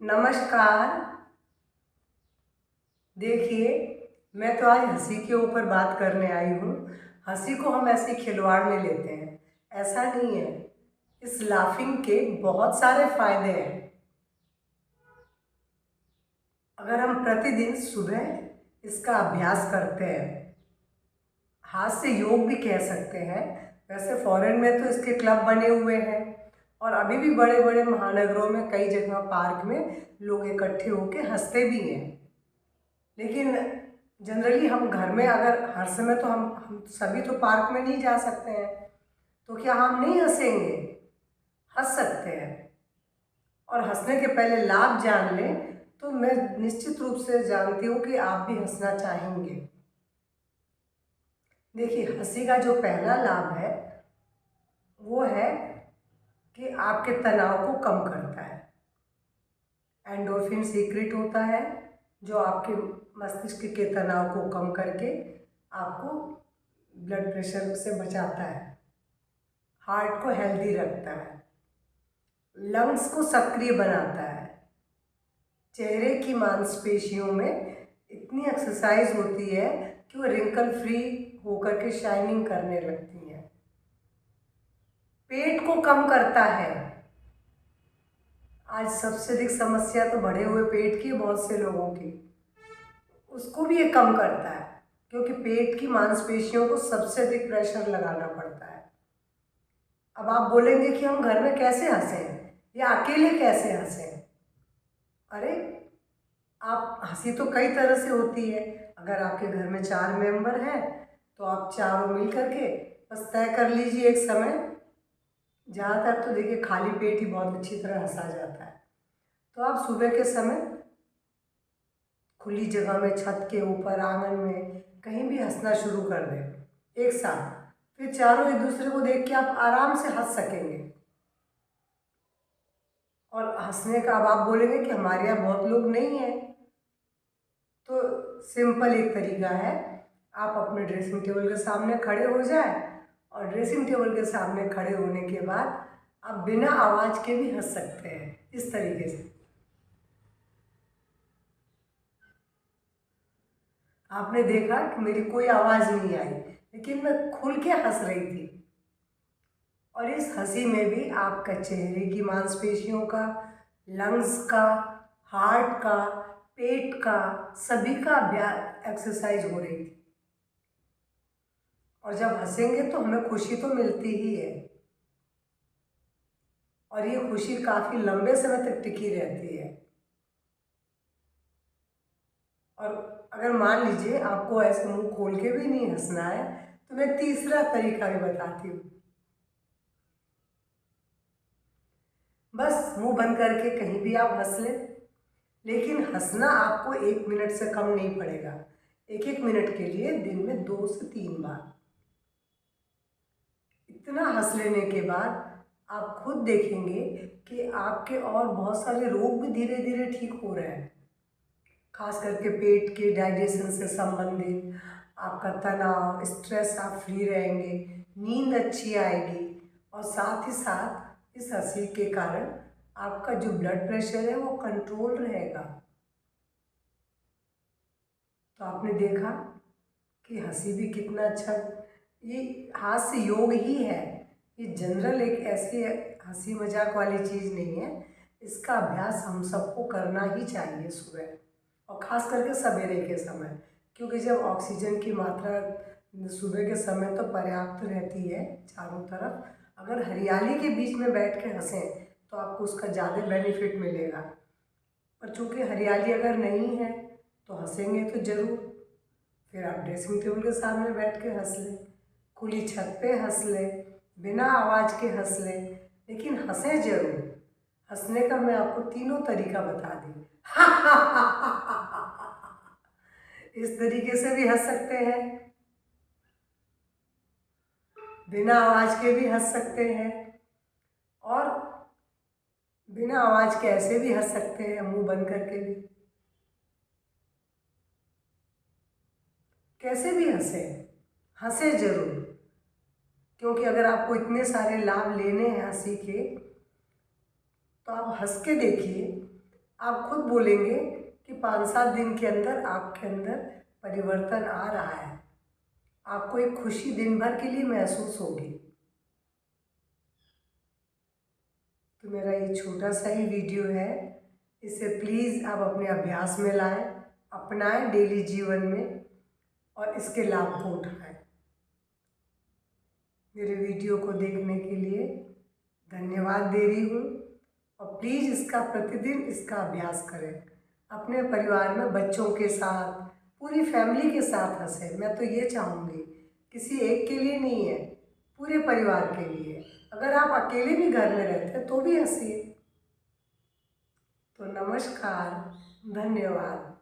नमस्कार। देखिए, मैं तो आज हंसी के ऊपर बात करने आई हूँ। हंसी को हम ऐसे खिलवाड़ में लेते हैं, ऐसा नहीं है। इस लाफिंग के बहुत सारे फायदे हैं। अगर हम प्रतिदिन सुबह इसका अभ्यास करते हैं, हाथ से योग भी कह सकते हैं। वैसे फॉरेन में तो इसके क्लब बने हुए हैं और अभी भी बड़े बड़े महानगरों में कई जगह पार्क में लोग इकट्ठे होकर हंसते भी हैं। लेकिन जनरली हम घर में अगर हर समय तो हम सभी तो पार्क में नहीं जा सकते हैं, तो क्या हम नहीं हंसेंगे? हंस सकते हैं। और हंसने के पहले लाभ जान लें तो मैं निश्चित रूप से जानती हूँ कि आप भी हंसना चाहेंगे। देखिए, हंसी का जो पहला लाभ है वो है कि आपके तनाव को कम करता है। एंडोर्फिन सीक्रेट होता है जो आपके मस्तिष्क के तनाव को कम करके आपको ब्लड प्रेशर से बचाता है, हार्ट को हेल्दी रखता है, लंग्स को सक्रिय बनाता है। चेहरे की मांसपेशियों में इतनी एक्सरसाइज होती है कि वो रिंकल फ्री होकर के शाइनिंग करने लगती हैं। पेट को कम करता है। आज सबसे अधिक समस्या तो बढ़े हुए पेट की, बहुत से लोगों की। उसको भी ये कम करता है क्योंकि पेट की मांसपेशियों को सबसे अधिक प्रेशर लगाना पड़ता है। अब आप बोलेंगे कि हम घर में कैसे हंसें या अकेले कैसे हंसें? अरे, आप हंसी तो कई तरह से होती है। अगर आपके घर में 4 मेंबर हैं तो आप चारों मिल करके बस तय कर लीजिए एक समय। ज़्यादातर तो देखिए खाली पेट ही बहुत अच्छी तरह हंसा जाता है। तो आप सुबह के समय खुली जगह में, छत के ऊपर, आंगन में, कहीं भी हंसना शुरू कर दें एक साथ। फिर चारों एक दूसरे को देख के आप आराम से हंस सकेंगे। और हंसने का अब आप बोलेंगे कि हमारे यहाँ बहुत लोग नहीं हैं, तो सिंपल एक तरीका है। आप अपने ड्रेसिंग टेबल के सामने खड़े हो जाए और ड्रेसिंग टेबल के सामने खड़े होने के बाद आप बिना आवाज़ के भी हंस सकते हैं इस तरीके से। आपने देखा कि मेरी कोई आवाज़ नहीं आई, लेकिन मैं खुल के हंस रही थी। और इस हंसी में भी आपका चेहरे की मांसपेशियों का, लंग्स का, हार्ट का, पेट का, सभी का एक्सरसाइज हो रही थी। और जब हंसेंगे तो हमें खुशी तो मिलती ही है, और ये खुशी काफ़ी लंबे समय तक टिकी रहती है। और अगर मान लीजिए आपको ऐसे मुंह खोल के भी नहीं हंसना है, तो मैं तीसरा तरीका भी बताती हूँ। बस मुंह बंद करके कहीं भी आप हंस लें, लेकिन हंसना आपको 1 मिनट से कम नहीं पड़ेगा। 1-1 मिनट के लिए दिन में 2 से 3 बार। इतना हंस लेने के बाद आप खुद देखेंगे कि आपके और बहुत सारे रोग भी धीरे धीरे ठीक हो रहे हैं। खास करके पेट के डाइजेशन से संबंधित आपका तनाव, स्ट्रेस, आप फ्री रहेंगे, नींद अच्छी आएगी। और साथ ही साथ इस हंसी के कारण आपका जो ब्लड प्रेशर है वो कंट्रोल रहेगा। तो आपने देखा कि हंसी भी कितना अच्छा, ये हास्य योग ही है। ये जनरल एक ऐसी हंसी मजाक वाली चीज़ नहीं है। इसका अभ्यास हम सबको करना ही चाहिए सुबह, और ख़ास करके सवेरे के समय, क्योंकि जब ऑक्सीजन की मात्रा सुबह के समय तो पर्याप्त रहती है चारों तरफ। अगर हरियाली के बीच में बैठ के हंसें तो आपको उसका ज़्यादा बेनिफिट मिलेगा। और चूँकि हरियाली अगर नहीं है तो हंसेंगे तो ज़रूर। फिर आप ड्रेसिंग टेबल के सामने बैठ के हंस लें, खुली छत पे हंस लें, बिना आवाज़ के हंस लें, लेकिन हंसें ज़रूर। हंसने का मैं आपको तीनों तरीका बता दी। इस तरीके से भी हंस सकते हैं, बिना आवाज़ के भी हंस सकते हैं, और बिना आवाज़ के ऐसे भी हंस सकते हैं, मुंह बंद करके भी। कैसे भी हंसें, हंसें ज़रूर। क्योंकि अगर आपको इतने सारे लाभ लेने हैं हंसी के, तो आप हंस के देखिए। आप खुद बोलेंगे कि 5-7 दिन के अंदर आपके अंदर परिवर्तन आ रहा है। आपको एक खुशी दिन भर के लिए महसूस होगी। तो मेरा ये छोटा सा ही वीडियो है, इसे प्लीज़ आप अपने अभ्यास में लाएं, अपनाएं डेली जीवन में और इसके लाभ को उठाएं। मेरे वीडियो को देखने के लिए धन्यवाद दे रही हूँ और प्लीज़ इसका प्रतिदिन इसका अभ्यास करें। अपने परिवार में बच्चों के साथ, पूरी फैमिली के साथ हंसें। मैं तो ये चाहूँगी, किसी एक के लिए नहीं है, पूरे परिवार के लिए। अगर आप अकेले भी घर में रहते हैं तो भी हंसिए। तो नमस्कार, धन्यवाद।